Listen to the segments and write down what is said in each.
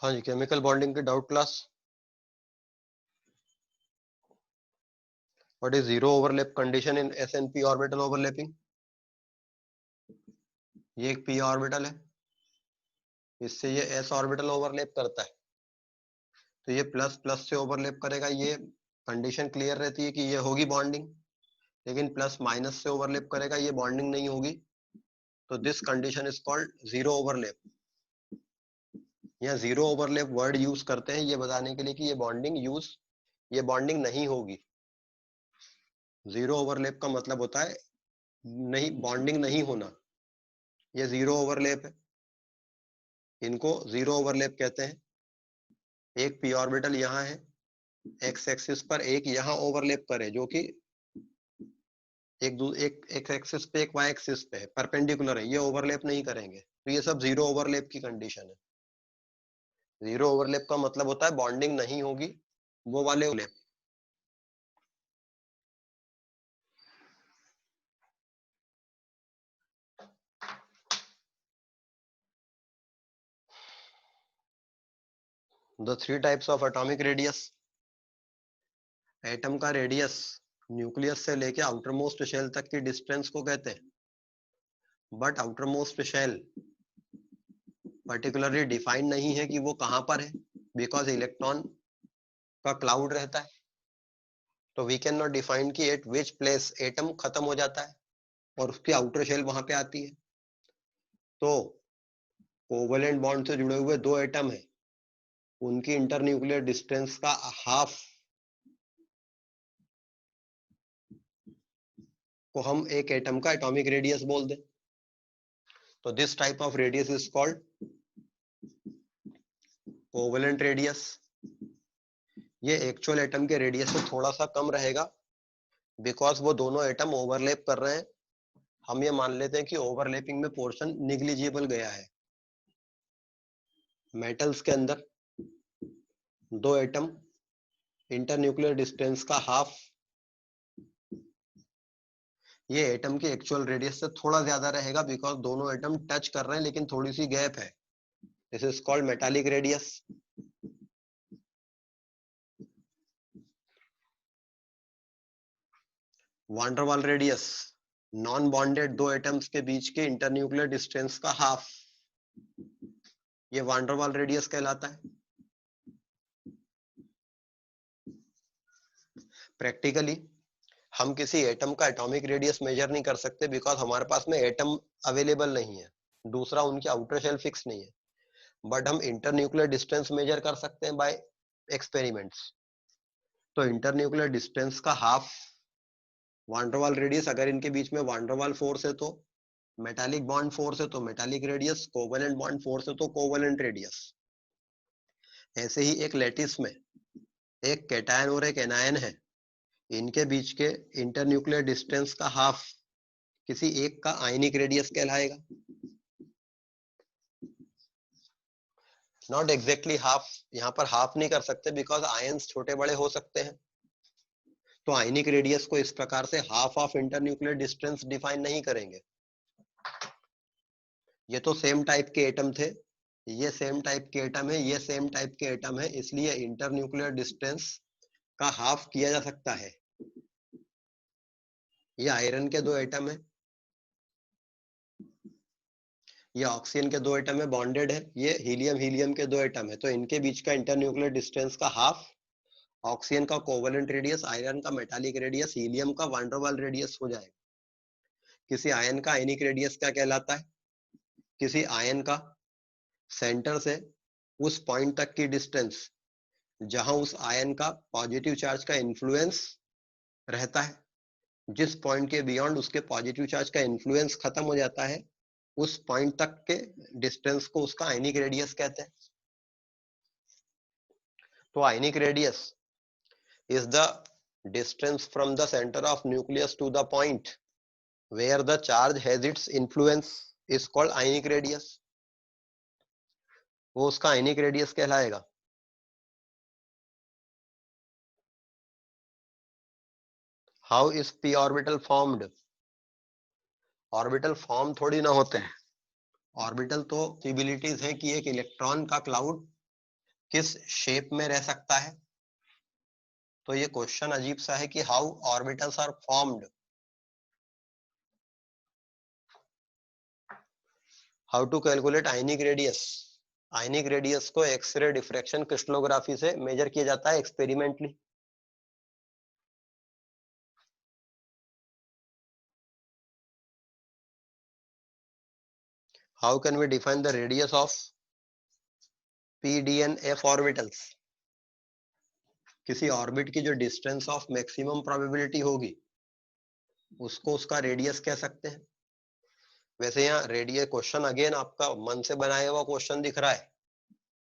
हाँ जी, chemical bonding की doubt class. What is zero overlap condition in S N P orbital overlapping? ये एक पी ऑर्बिटल है, इससे ये एस ऑर्बिटल ओवरलैप करता है, तो ये प्लस प्लस से ओवरलैप करेगा। ये कंडीशन क्लियर रहती है कि ये होगी बॉन्डिंग, लेकिन प्लस माइनस से ओवरलैप करेगा, ये बॉन्डिंग नहीं होगी। तो this condition is called zero overlap. यहाँ जीरो ओवरलैप वर्ड यूज करते हैं ये बताने के लिए कि ये बॉन्डिंग नहीं होगी। जीरो ओवरलैप का मतलब होता है नहीं, बॉन्डिंग नहीं होना। ये जीरो ओवरलैप है, इनको जीरो ओवरलैप कहते हैं। एक पी ऑर्बिटल यहाँ है, एक्स एक्सिस पर एक यहाँ ओवरलैप करे, जो कि एक एक एक्सिस पे एक वाई एक्सिस पे है, परपेंडिकुलर है, ये ओवरलैप नहीं करेंगे, तो ये सब जीरो ओवरलैप की कंडीशन है। जीरो ओवरलैप का मतलब होता है बॉन्डिंग नहीं होगी, वो वाले overlap. The three types of atomic radius. Atom का रेडियस न्यूक्लियस से लेके आउटर मोस्ट शेल तक की डिस्टेंस को कहते हैं, but outer most shell particularly defined नहीं है कि वो कहां पर है, बिकॉज इलेक्ट्रॉन का क्लाउड रहता है, तो वी कैन नॉट डिफाइन कि एट विच प्लेस एटम खत्म हो जाता है और उसकी आउटर शेल वहां पे आती है। तो कोवलेंट बॉन्ड से जुड़े हुए दो एटम है, उनकी इंटरन्यूक्लियर डिस्टेंस का हाफ को हम एक एटम का एटॉमिक रेडियस बोल दें। तो this type of radius is called covalent radius. ये एक्चुअल एटम के रेडियस से थोड़ा सा कम रहेगा, बिकॉज वो दोनों एटम ओवरलैप कर रहे हैं। हम ये मान लेते हैं कि ओवरलैपिंग में पोर्शन निग्लिजिबल गया है। मेटल्स के अंदर दो एटम इंटरन्यूक्लियर डिस्टेंस का हाफ, ये एटम के एक्चुअल रेडियस से थोड़ा ज्यादा रहेगा, बिकॉज दोनों एटम टच कर रहे हैं लेकिन थोड़ी सी गैप है। This is called metallic radius. Van der वाल रेडियस, नॉन बॉन्डेड दो एटम्स के बीच के इंटरन्यूक्लियर डिस्टेंस का हाफ, ये वान डेर वाल रेडियस कहलाता है। प्रैक्टिकली हम किसी एटम का एटॉमिक रेडियस मेजर नहीं कर सकते, बिकॉज हमारे पास में एटम अवेलेबल नहीं है, दूसरा उनकी आउटर शेल फिक्स नहीं है। बट हम इंटरन्यूक्लियर डिस्टेंस मेजर कर सकते हैं बाय एक्सपेरिमेंट्स। तो इंटरन्यूक्लियर डिस्टेंस का हाफ वान डेर वाल रेडियस, अगर इनके बीच में वान डेर वाल फोर्स है तो मेटालिक बॉन्ड फोर्स है तो metallic radius, covalent bond force है तो कोवेलेंट रेडियस। ऐसे ही एक लैटिस में एक कैटायन और एक एनायन है, इनके बीच के इंटरन्यूक्लियर डिस्टेंस का हाफ किसी एक का आयनिक रेडियस कहलाएगा। नॉट एग्जैक्टली हाफ, यहाँ पर हाफ नहीं कर सकते बिकॉज आयंस छोटे बड़े हो सकते हैं, तो आयनिक रेडियस को इस प्रकार से half of internuclear distance define नहीं करेंगे। ये तो सेम टाइप के एटम थे, ये सेम टाइप के एटम है, ये सेम टाइप के एटम है, इसलिए इंटरन्यूक्लियर डिस्टेंस का हाफ किया जा सकता है। ये आयरन के दो एटम है, ये ऑक्सीजन के दो एटम है, बॉन्डेड है, ये हीलियम हीलियम के दो एटम है, तो इनके बीच का इंटरन्यूक्लियर डिस्टेंस का हाफ ऑक्सीजन का कोवेलेंट रेडियस, आयरन का मेटालिक रेडियस, हीलियम का वान डेर वाल रेडियस हो जाएगा। किसी आयन का आयनिक रेडियस क्या कहलाता है? किसी आयन का सेंटर से उस पॉइंट तक की डिस्टेंस जहां उस आयन का पॉजिटिव चार्ज का इन्फ्लुएंस रहता है, जिस पॉइंट के बियॉन्ड उसके पॉजिटिव चार्ज का इन्फ्लुएंस खत्म हो जाता है, उस पॉइंट तक के डिस्टेंस को उसका आयनिक रेडियस कहते हैं। तो ionic radius is the distance from the center of nucleus to the point where the charge has its influence is called ionic radius। वो उसका आयनिक रेडियस कहलाएगा। How is P orbital formed? Orbital form थोड़ी ना होते हैं, orbital तो possibilities है कि एक इलेक्ट्रॉन का क्लाउड किस शेप में रह सकता है? तो ये क्वेश्चन अजीब सा है कि how orbitals are formed, how to calculate ionic radius. Ionic radius को एक्सरे डिफ्रैक्शन क्रिस्टलोग्राफी से मेजर किया जाता है experimentally. How can we define the radius of p d and f orbitals? किसी ऑर्बिट की जो डिस्टेंस ऑफ मैक्सिमम प्रोबेबिलिटी होगी उसको उसका रेडियस कह सकते हैं। वैसे यहाँ रेडियस क्वेश्चन अगेन आपका मन से बनाया हुआ क्वेश्चन दिख रहा है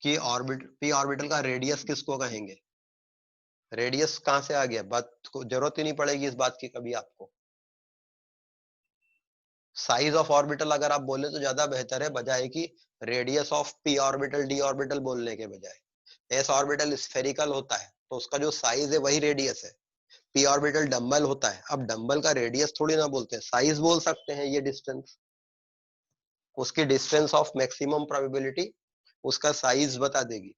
कि ऑर्बिट p ऑर्बिटल का रेडियस किसको कहेंगे। रेडियस कहां से आ गया, बात को जरूरत ही नहीं पड़ेगी इस बात की कभी आपको। साइज ऑफ ऑर्बिटल अगर आप बोले तो ज्यादा बेहतर है, बजाय कि radius of p orbital d orbital बोलने के बजाय। s ऑर्बिटल स्फेरिकल होता है तो उसका जो साइज है वही रेडियस है। p ऑर्बिटल डंबल होता है, अब डंबल का रेडियस थोड़ी ना बोलते हैं, साइज बोल सकते हैं। ये डिस्टेंस, उसकी डिस्टेंस ऑफ मैक्सिमम प्रोबेबिलिटी उसका साइज बता देगी।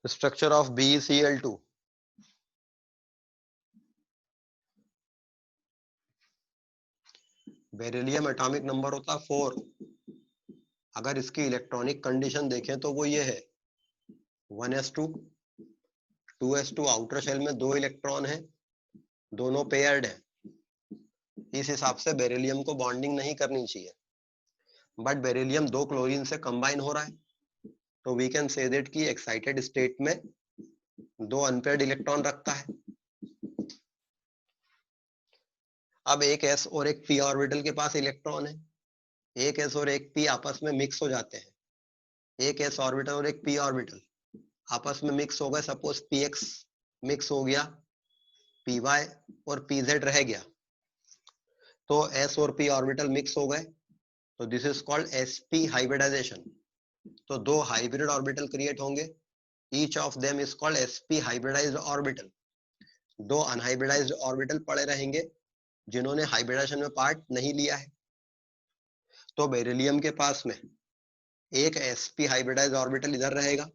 Structure of BeCl2, beryllium atomic number होता है 4। अगर इसकी इलेक्ट्रॉनिक कंडीशन देखें तो वो ये है 1s2 2s2, आउटर शेल में 2 इलेक्ट्रॉन है, दोनों पेयर्ड है। इस हिसाब से बेरिलियम को बॉन्डिंग नहीं करनी चाहिए, बट बेरिलियम 2 क्लोरीन से कंबाइन हो रहा है, तो वी कैन से दैट कि एक्साइटेड स्टेट में 2 अनपेयर्ड इलेक्ट्रॉन रखता है। अब एक s और एक p ऑर्बिटल के पास इलेक्ट्रॉन है, एक s और एक p आपस में मिक्स हो जाते हैं। एक s ऑर्बिटल और एक p ऑर्बिटल आपस में मिक्स हो गए, सपोज px मिक्स हो गया, py और pz रह गया, तो s और p ऑर्बिटल मिक्स हो गए, तो this is called sp hybridisation. तो 2 हाइब्रिड ऑर्बिटल क्रिएट होंगे, each of them is called sp hybridised orbital. 2 unhybridised orbital पड़े रहेंगे जिन्होंने हाइब्रिडाइजेशन में पार्ट नहीं लिया है। तो बेरिलियम के पास में एक sp हाइब्रिडाइज्ड ऑर्बिटल इधर रहेगा,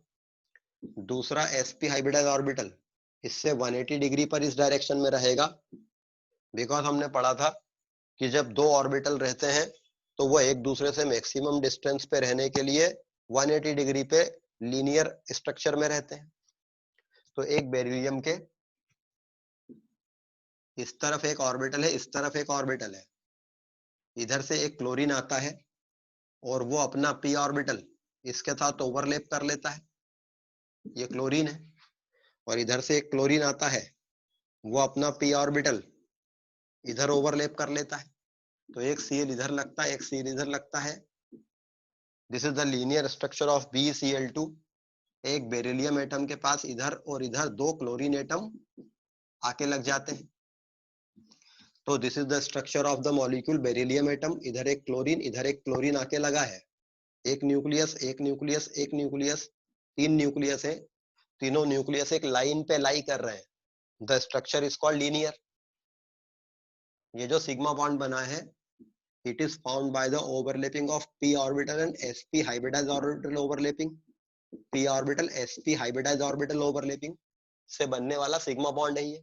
दूसरा sp हाइब्रिडाइज्ड ऑर्बिटल इससे 180 डिग्री पर इस डायरेक्शन में रहेगा, बिकॉज हमने पढ़ा था कि जब 2 ऑर्बिटल रहते हैं तो वो एक दूसरे से मैक्सिमम डिस्टेंस पे रहने के लिए 180 डिग्री पे लीनियर स्ट्रक्चर में रहते हैं। तो एक बेरिलियम के इस तरफ एक ऑर्बिटल है, इस तरफ एक ऑर्बिटल है, इधर से एक क्लोरीन आता है और वो अपना p ऑर्बिटल इसके साथ ओवरलैप कर लेता है, ये क्लोरीन है, और इधर से एक क्लोरीन आता है, वो अपना p ऑर्बिटल इधर ओवरलैप कर लेता है, तो एक Cl इधर लगता है, एक Cl इधर लगता है। This is the linear structure of BeCl2। एक बेरिलियम एटम के पास इधर और इधर 2 क्लोरीन एटम आके लग जाते हैं, तो this is the structure of the molecule beryllium atom. इधर एक क्लोरीन, इधर एक क्लोरीन आके लगा है, एक न्यूक्लियस, एक न्यूक्लियस, एक न्यूक्लियस, 3 न्यूक्लियस है, तीनों न्यूक्लियस एक लाइन पे लाई कर रहे हैं। The structure is called linear. ये जो सिग्मा बॉन्ड बना है, it is found by the overlapping of p orbital and sp hybridised orbital overlapping. p orbital sp hybridised orbital overlapping से बनने वाला सिग्मा बॉन्ड है ये।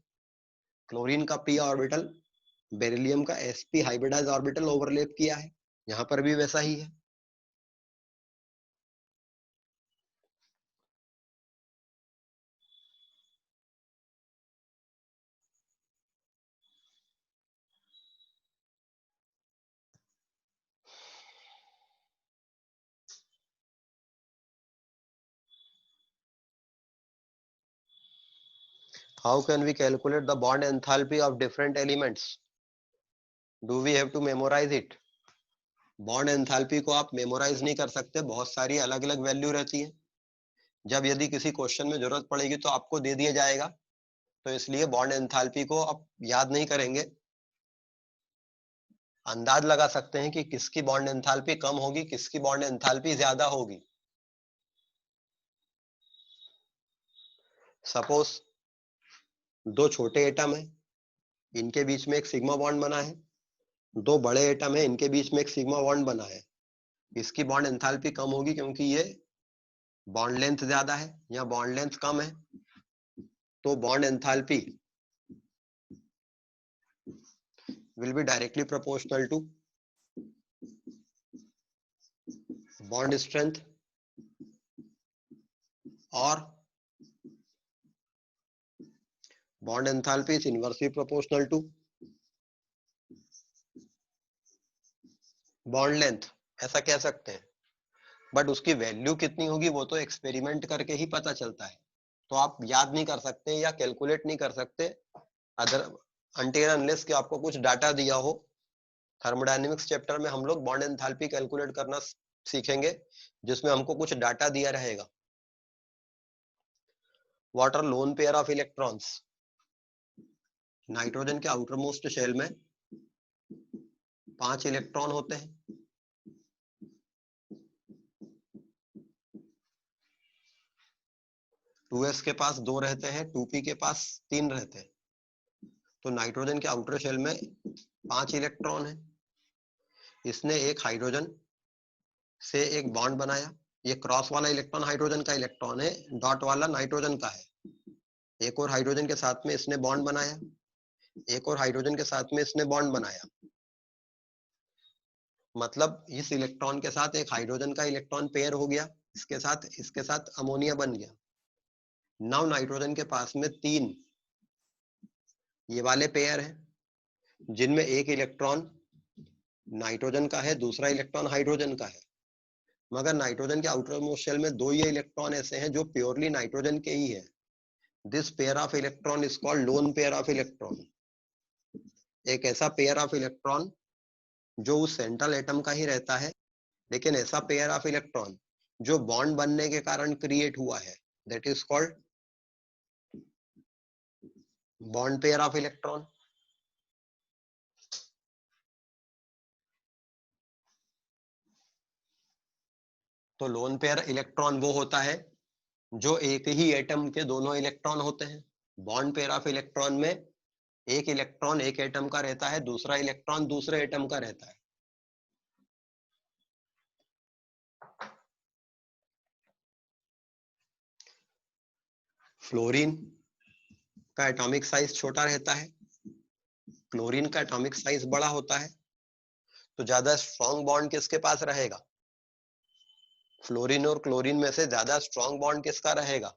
क्लोरीन का p ऑर्बिटल बेरिलियम का sp हाइब्रिडाइज्ड ऑर्बिटल ओवरलैप किया है, यहाँ पर भी वैसा ही है। How can we calculate the bond enthalpy of different elements? Do we have to memorize it? Bond enthalpy को आप मेमोराइज नहीं कर सकते, बहुत सारी अलग अलग वैल्यू रहती है। जब यदि किसी क्वेश्चन में जरूरत पड़ेगी तो आपको दे दिया जाएगा, तो इसलिए बॉन्ड एंथैल्पी को आप याद नहीं करेंगे, अंदाज लगा सकते हैं कि किसकी बॉन्ड एंथैल्पी कम होगी, किसकी बॉन्ड एंथैल्पी ज्यादा होगी। सपोज दो छोटे एटम है, इनके बीच में एक सिग्मा बॉन्ड बना है, दो बड़े एटम है, इनके बीच में एक सिग्मा बॉन्ड बना है। इसकी बॉन्ड एंथैल्पी कम होगी क्योंकि ये बॉन्ड लेंथ ज्यादा है या बॉन्ड लेंथ कम है, तो bond enthalpy will be directly proportional to bond strength or bond enthalpy is inversely proportional to bond length, ऐसा कह सकते हैं। बट उसकी वैल्यू कितनी होगी वो तो एक्सपेरिमेंट करके ही पता चलता है, तो आप याद नहीं कर सकते या कैलकुलेट नहीं कर सकते अदर अनटिल अनलेस कि आपको कुछ डाटा दिया हो। थर्मोडायनेमिक्स चैप्टर में हम लोग बॉन्ड एंथैल्पी कैलकुलेट करना सीखेंगे जिसमें हमको कुछ डाटा दिया रहेगा। What are lone pair of electrons? Nitrogen के आउटर मोस्ट शेल में 5 इलेक्ट्रॉन होते हैं, टू एस के पास 2 रहते हैं, 2p के पास 3 रहते हैं, तो नाइट्रोजन के आउटर शेल में 5 इलेक्ट्रॉन है। इसने एक हाइड्रोजन से एक बॉन्ड बनाया, ये क्रॉस वाला इलेक्ट्रॉन हाइड्रोजन का इलेक्ट्रॉन है, डॉट वाला नाइट्रोजन का है। एक और हाइड्रोजन के साथ में इसने बॉन्ड बनाया, एक और हाइड्रोजन के साथ में इसने बॉन्ड बनाया, मतलब इस इलेक्ट्रॉन के साथ एक हाइड्रोजन का इलेक्ट्रॉन पेयर हो गया, इसके साथ अमोनिया बन गया। नाउ नाइट्रोजन के पास में 3 ये वाले पेयर हैं जिनमें एक इलेक्ट्रॉन नाइट्रोजन का है, दूसरा इलेक्ट्रॉन हाइड्रोजन का है, मगर नाइट्रोजन के आउटर मोस्ट शेल में 2 ये इलेक्ट्रॉन ऐसे हैं जो प्योरली नाइट्रोजन के ही है। This pair of electron is called loan pair of electron. एक ऐसा पेयर ऑफ इलेक्ट्रॉन जो उस सेंट्रल एटम का ही रहता है, लेकिन ऐसा पेयर ऑफ इलेक्ट्रॉन जो बॉन्ड बनने के कारण क्रिएट हुआ है, that is called bond pair of electron. तो लोन पेयर इलेक्ट्रॉन वो होता है जो एक ही एटम के दोनों इलेक्ट्रॉन होते हैं। बॉन्ड पेयर ऑफ इलेक्ट्रॉन में एक इलेक्ट्रॉन एक एटम का रहता है, दूसरा इलेक्ट्रॉन दूसरे एटम का रहता है। फ्लोरीन का एटॉमिक साइज छोटा रहता है, क्लोरीन का एटॉमिक साइज बड़ा होता है, तो ज्यादा स्ट्रॉन्ग बॉन्ड किसके पास रहेगा? फ्लोरीन और क्लोरीन में से ज्यादा स्ट्रॉन्ग बॉन्ड किसका रहेगा?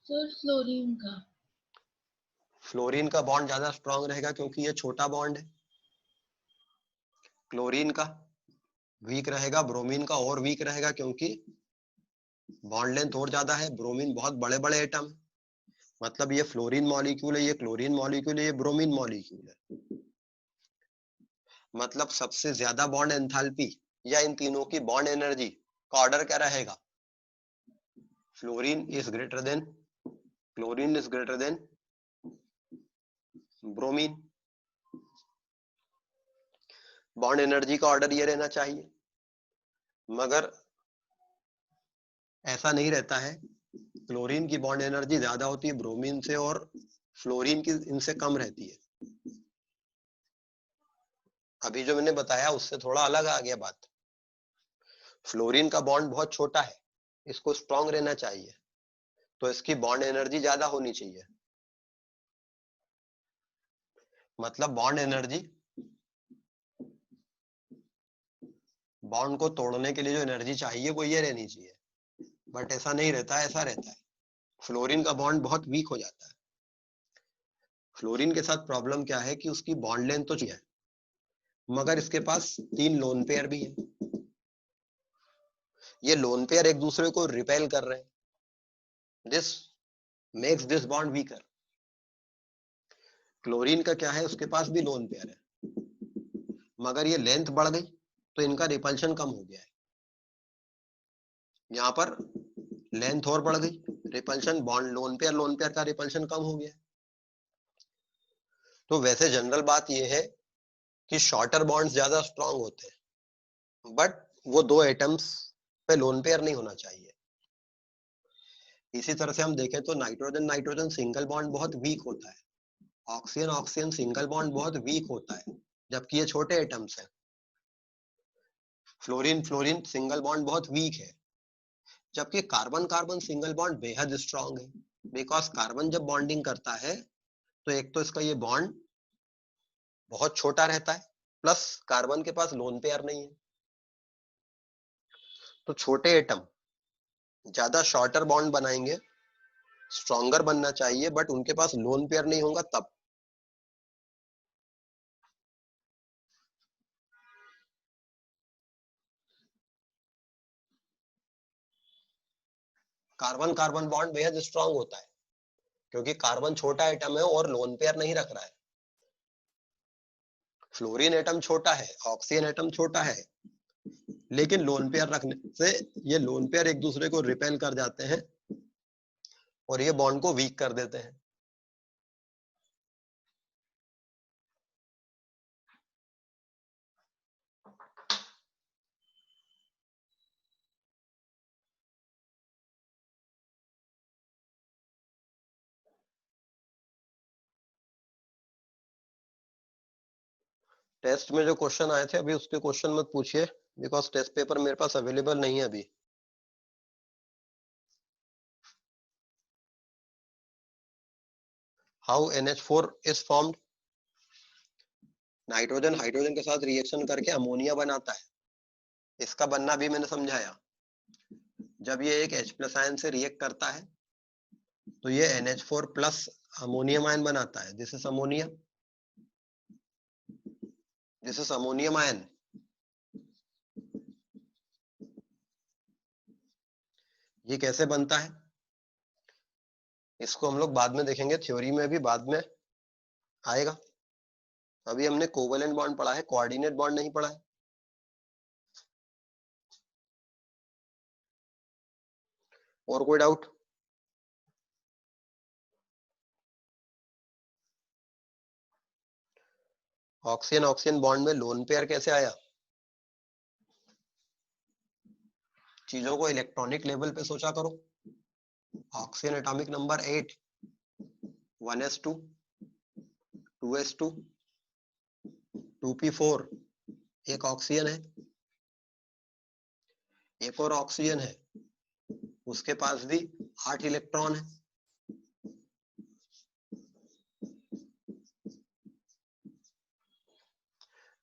सर फ्लोरीन का। फ्लोरीन का बॉन्ड ज्यादा स्ट्रॉन्ग रहेगा क्योंकि ये छोटा बॉन्ड है। क्लोरीन का वीक रहेगा, ब्रोमीन का और वीक रहेगा क्योंकि बॉन्ड लेंथ और ज्यादा है, ब्रोमीन बहुत बड़े बड़े एटम है। मतलब ये फ्लोरीन मॉलिक्यूल है, ये क्लोरीन मॉलिक्यूल है, ये ब्रोमीन मॉलिक्यूल है। मतलब सबसे ज्यादा बॉन्ड एंथैल्पी या इन तीनों की बॉन्ड एनर्जी का ऑर्डर क्या रहेगा? Fluorine is greater than bromine. Bond energy का ऑर्डर ये रहना चाहिए, मगर ऐसा नहीं रहता है। क्लोरीन की बॉन्ड एनर्जी ज्यादा होती है ब्रोमीन से और फ्लोरीन की इनसे कम रहती है। अभी जो मैंने बताया उससे थोड़ा अलग आ गया बात। फ्लोरीन का बॉन्ड बहुत छोटा है, इसको स्ट्रॉन्ग रहना चाहिए, तो इसकी बॉन्ड एनर्जी ज्यादा होनी चाहिए। मतलब बॉन्ड एनर्जी, बॉन्ड को तोड़ने के लिए जो एनर्जी चाहिए वो ये रहनी चाहिए, बट ऐसा नहीं रहता, ऐसा रहता है। फ्लोरीन का बॉन्ड बहुत वीक हो जाता है। फ्लोरीन के साथ प्रॉब्लम क्या है कि उसकी बॉन्ड लेंथ तो चाहिए, मगर इसके पास 3 लोन पेयर भी है। ये लोन पेयर एक दूसरे को रिपेल कर रहे हैं, this makes this bond weaker. Chlorine का क्या है, उसके पास भी लोन पेयर है, मगर ये लेंथ बढ़ गई तो इनका रिपल्शन कम हो गया है। यहाँ पर लेंथ और बढ़ गई, रिपल्शन बॉन्ड लोन पेयर का रिपल्शन कम हो गया। तो वैसे जनरल बात यह है कि शॉर्टर बॉन्ड्स ज्यादा स्ट्रांग होते हैं, बट वो दो एटम्स पे लोन पेयर नहीं होना चाहिए। इसी तरह से हम देखें तो नाइट्रोजन नाइट्रोजन सिंगल बॉन्ड बहुत वीक होता है, ऑक्सीजन ऑक्सीजन सिंगल बॉन्ड बहुत वीक होता है, जबकि ये छोटे एटम्स हैं। फ्लोरीन फ्लोरीन सिंगल बॉन्ड बहुत वीक है, जबकि कार्बन कार्बन सिंगल बॉन्ड बेहद स्ट्रांग है। बिकॉज कार्बन जब बॉन्डिंग करता है तो एक तो इसका ये बॉन्ड बहुत छोटा रहता है, प्लस कार्बन के पास लोन पेयर नहीं है। तो छोटे एटम ज्यादा शॉर्टर बॉन्ड बनाएंगे, स्ट्रॉन्गर बनना चाहिए, बट उनके पास लोन पेयर नहीं होगा तब। कार्बन कार्बन बॉन्ड बेहद स्ट्रांग होता है, क्योंकि कार्बन छोटा एटम है और लोन पेयर नहीं रख रहा है। फ्लोरीन एटम छोटा है, ऑक्सीजन एटम छोटा है, लेकिन लोन पेयर रखने से ये लोन पेयर एक दूसरे को रिपेल कर जाते हैं और ये बॉन्ड को वीक कर देते हैं। टेस्ट में जो क्वेश्चन आए थे अभी उसके क्वेश्चन मत पूछिए, बिकॉज टेस्ट पेपर मेरे पास अवेलेबल नहीं है अभी। How NH4 is formed? Nitrogen hydrogen के साथ रिएक्शन करके अमोनिया बनाता है। इसका बनना भी मैंने समझाया। जब ये एक H+ आयन से रिएक्ट करता है तो ये NH4+ अमोनियम आयन बनाता है। This is ammonia, this is ammonium ion. ये कैसे बनता है इसको हम लोग बाद में देखेंगे, थ्योरी में भी बाद में आएगा। अभी हमने कोवेलेंट बॉन्ड पढ़ा है, कोऑर्डिनेट बॉन्ड नहीं पढ़ा है। और कोई डाउट? ऑक्सीजन ऑक्सीजन बॉन्ड में लोन पेयर कैसे आया? चीजों को इलेक्ट्रॉनिक लेवल पे सोचा करो। Oxygen atomic number 8, 1s2, 2s2, 2p4, एक ऑक्सीजन है, एक और ऑक्सीजन है, उसके पास भी 8 इलेक्ट्रॉन है।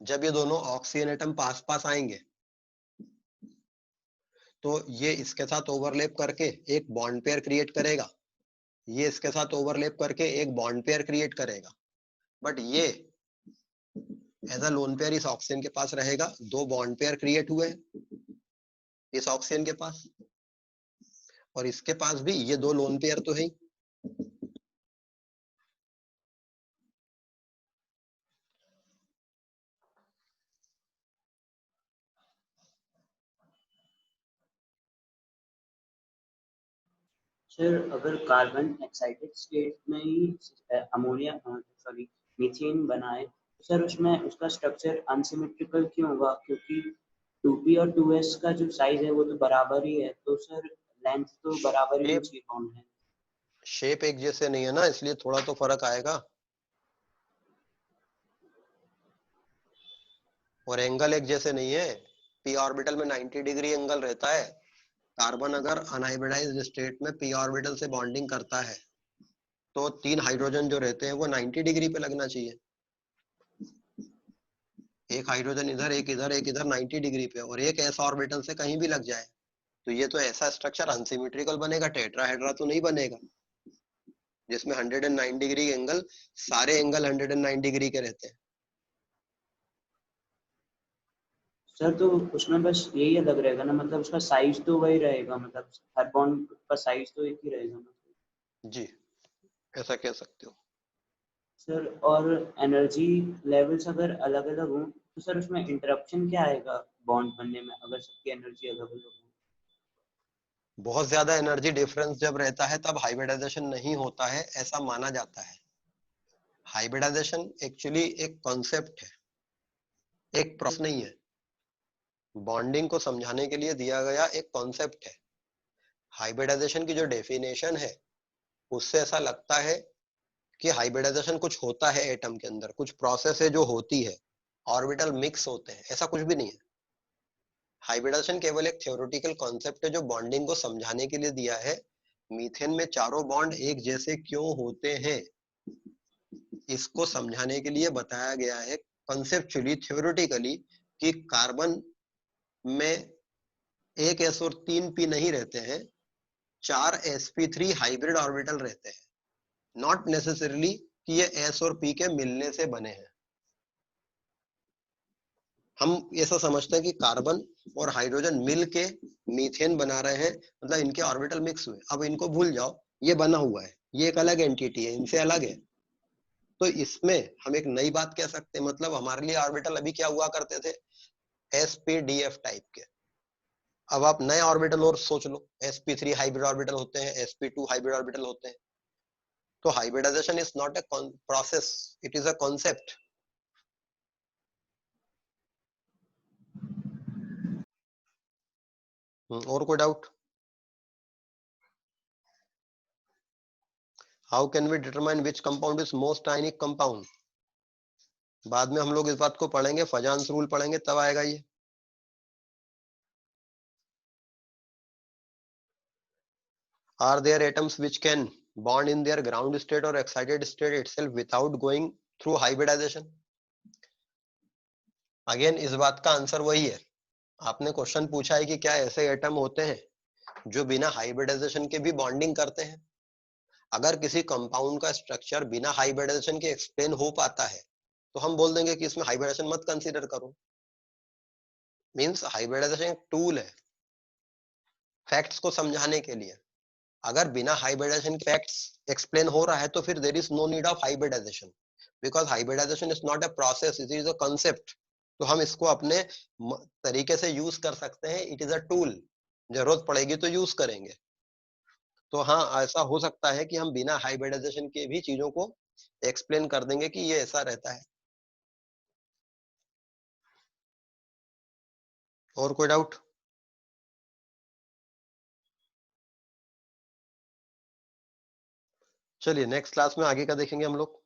जब ये दोनों ऑक्सीजन एटम पास पास आएंगे तो ये इसके साथ ओवरलैप करके एक बॉन्ड पेयर क्रिएट करेगा, ये इसके साथ ओवरलैप करके एक बॉन्ड पेयर क्रिएट करेगा, बट ये एज अ लोन पेयर इस ऑक्सीजन के पास रहेगा। दो बॉन्ड पेयर क्रिएट हुए इस ऑक्सीजन के पास, और इसके पास भी ये दो लोन पेयर तो है ही। सर अगर कार्बन एक्साइटेड स्टेट में ही अमोनिया सॉरी मीथेन बनाए तो सर उसमें उसका स्ट्रक्चर अनसिमेट्रिकल क्यों होगा? क्योंकि 2p और 2s का जो साइज है वो तो बराबर ही है, तो सर लेंथ तो बराबर ही होनी चाहिए बॉन्ड लेंथ। शेप एक जैसे नहीं है ना, इसलिए थोड़ा तो फर्क आएगा। और एंगल एक जैसे नहीं है। p ऑर्बिटल में 90 डिग्री एंगल रहता है। कार्बन अगर अनहाइब्रिडाइज्ड स्टेट में p ऑर्बिटल से बॉन्डिंग करता है तो 3 हाइड्रोजन जो रहते हैं वो 90 डिग्री पे लगना चाहिए। एक हाइड्रोजन इधर एक इधर एक इधर 90 डिग्री पे, और एक s ऑर्बिटल से कहीं भी लग जाए तो ये तो ऐसा स्ट्रक्चर अनसिमेट्रिकल बनेगा, टेट्राहेड्रा तो नहीं बनेगा जिसमें 109 डिग्री एंगल, सारे एंगल 109 डिग्री के रहते हैं। सर तो उसमें बस यही अलग रहेगा ना, मतलब उसका साइज तो वही रहेगा, मतलब हर बॉन्ड का साइज तो एक ही रहेगा मतलब। जी, ऐसा कह सकते हो। सर और एनर्जी लेवल्स अगर अलग अलग हों तो सर उसमें इंटरप्शन क्या आएगा बॉन्ड बनने में, अगर सबकी एनर्जी अलग अलग हो? बहुत ज्यादा एनर्जी डिफरेंस जब रहता है तब हाइब्रिडाइजेशन नहीं होता है, ऐसा माना जाता है। हाइब्रिडाइजेशन एक्चुअली एक कॉन्सेप्ट है, एक प्रोसेस नहीं है। बॉन्डिंग को समझाने के लिए दिया गया एक कॉन्सेप्ट है। हाइब्रिडाइजेशन की जो डेफिनेशन है उससे ऐसा लगता है कि हाइब्रिडाइजेशन कुछ होता है एटम के अंदर, कुछ प्रोसेस है जो होती है, ऑर्बिटल मिक्स होते हैं, ऐसा कुछ भी नहीं है। हाइब्रिडाइजेशन केवल एक थ्योरेटिकल कॉन्सेप्ट है जो बॉन्डिंग को समझाने के लिए दिया है। मीथेन में चारों बॉन्ड एक जैसे क्यों होते हैं, इसको समझाने के लिए बताया गया है कॉन्सेप्चुअली, थ्योरेटिकली, कि कार्बन में एक s और 3 p नहीं रहते हैं, 4 sp3 हाइब्रिड ऑर्बिटल रहते हैं, नॉट नेसेसरली कि ये s और p के मिलने से बने हैं। हम ऐसा समझते हैं कि कार्बन और हाइड्रोजन मिलके मीथेन बना रहे हैं, मतलब इनके ऑर्बिटल मिक्स हुए। अब इनको भूल जाओ, ये बना हुआ है, ये एक अलग एंटिटी है, इनसे अलग है। तो इसमें हम एक नई बात कह सकते हैं, मतलब हमारे लिए ऑर्बिटल अभी क्या हुआ करते थे, sp-df टाइप के। अब आप नए ऑर्बिटल और सोच लो, sp3 हाइब्रिड ऑर्बिटल होते हैं, sp2 हाइब्रिड ऑर्बिटल होते हैं। तो hybridisation is not a process, it is a concept. और कोई doubt? How can we determine which compound is most ionic compound? बाद में हम लोग इस बात को पढ़ेंगे, फजान्स रूल पढ़ेंगे, तब आएगा ये। Are there atoms which can bond in their ground state or excited state itself without going through hybridization? Again इस बात का आंसर वही है। आपने क्वेश्चन पूछा है कि क्या ऐसे एटम होते हैं जो बिना हाइब्रिडाइजेशन के भी बॉन्डिंग करते हैं। अगर किसी कंपाउंड का स्ट्रक्चर बिना हाइब्रिडाइजेशन के एक्सप्लेन हो पाता है तो हम बोल देंगे कि इसमें हाइब्रिडाइजेशन मत कंसीडर करो। मींस हाइब्रिडाइजेशन एक टूल है फैक्ट्स को समझाने के लिए। अगर बिना हाइब्रिडाइजेशन के फैक्ट्स एक्सप्लेन हो रहा है तो फिर there is no need of hybridisation, because hybridisation is not a process, it is a concept. तो हम इसको अपने तरीके से यूज कर सकते हैं, इट इज अ टूल, जरूरत पड़ेगी तो यूज करेंगे। तो हाँ, ऐसा हो सकता है कि हम बिना हाइब्रिडाइजेशन के भी चीजों को एक्सप्लेन कर देंगे कि ये ऐसा रहता है। और कोई डाउट? चलिए नेक्स्ट क्लास में आगे का देखेंगे हम लोग।